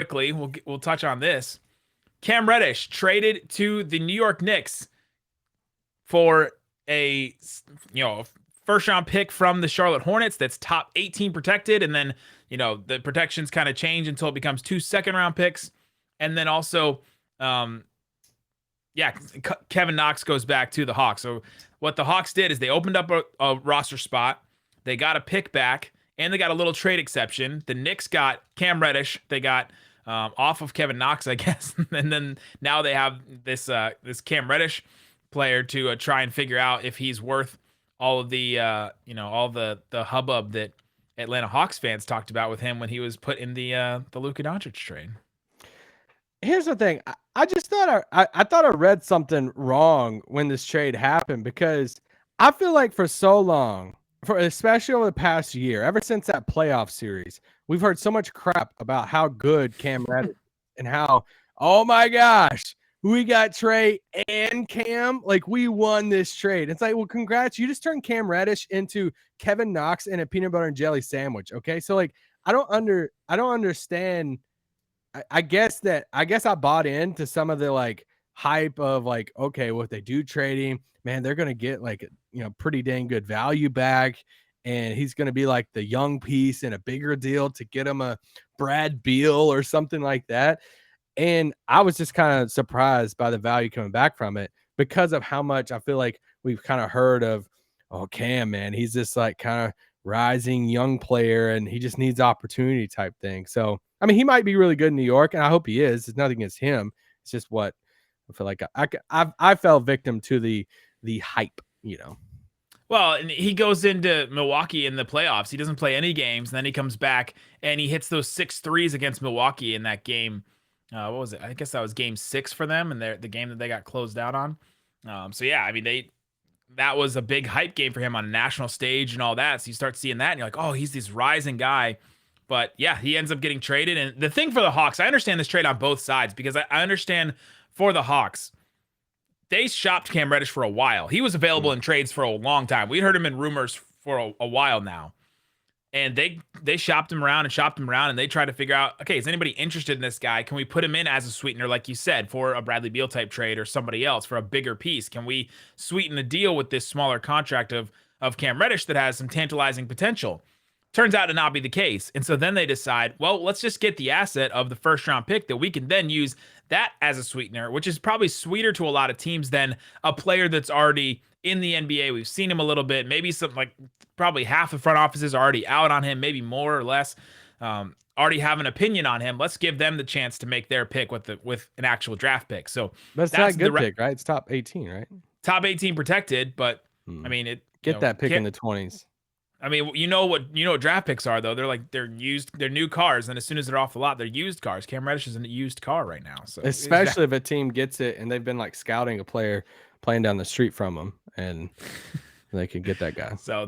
quickly, we'll touch on this. Cam Reddish traded to the New York Knicks for a first round pick from the Charlotte Hornets that's top 18 protected, and then the protections kind of change until it becomes 2 second-round picks, and then also Kevin Knox goes back to the Hawks. So what the Hawks did is they opened up a roster spot, they got a pick back, and they got a little trade exception. The Knicks got Cam Reddish, they got off of Kevin Knox, I guess, and then now they have this Cam Reddish player to try and figure out if he's worth all of the all the hubbub that Atlanta Hawks fans talked about with him when he was put in the Luka Doncic trade. Here's the thing. I just thought I thought I read something wrong when this trade happened, because I feel like for so long, especially over the past year, ever since that playoff series, we've heard so much crap about how good Cam Reddish and how, oh my gosh, we got Trey and Cam. Like, we won this trade. It's like, well, congrats. You just turned Cam Reddish into Kevin Knox and a peanut butter and jelly sandwich. Okay. So like, I don't understand. I guess I bought into some of the like hype of like, okay, well, if they do trade him, man, they're going to get like, pretty dang good value back. And he's going to be like the young piece in a bigger deal to get him a Brad Beal or something like that. And I was just kind of surprised by the value coming back from it, because of how much I feel like we've kind of heard of, oh, Cam, man, he's this like kind of rising young player and he just needs opportunity type thing. So, I mean, he might be really good in New York, and I hope he is. It's nothing against him. It's just what I feel like I fell victim to the hype, Well, and he goes into Milwaukee in the playoffs. He doesn't play any games, and then he comes back and he hits those 6 threes against Milwaukee in that game. What was it? I guess that was game 6 for them, and the game that they got closed out on. So yeah, I mean, that was a big hype game for him on a national stage and all that. So you start seeing that, and you're like, oh, he's this rising guy. But yeah, he ends up getting traded. And the thing for the Hawks, I understand this trade on both sides, because I understand for the Hawks, they shopped Cam Reddish for a while. He was available in trades for a long time. We heard him in rumors for a while now. And they shopped him around, and they tried to figure out, okay, is anybody interested in this guy? Can we put him in as a sweetener, like you said, for a Bradley Beal type trade or somebody else for a bigger piece? Can we sweeten the deal with this smaller contract of Cam Reddish that has some tantalizing potential? Turns out to not be the case. And so then they decide, well, let's just get the asset of the first round pick that we can then use that as a sweetener, which is probably sweeter to a lot of teams than a player that's already in the NBA. We've seen him a little bit, maybe some, like probably half the front offices are already out on him, maybe more or less, already have an opinion on him. Let's give them the chance to make their pick with an actual draft pick. So that's not a good pick, right? It's top 18, right? Top 18 protected, but I mean, get that pick in the 20s. I mean, you know what draft picks are, though. They're new cars, and as soon as they're off the lot, they're used cars. Cam Reddish is a used car right now. So especially if a team gets it and they've been like scouting a player playing down the street from them, and they can get that guy. So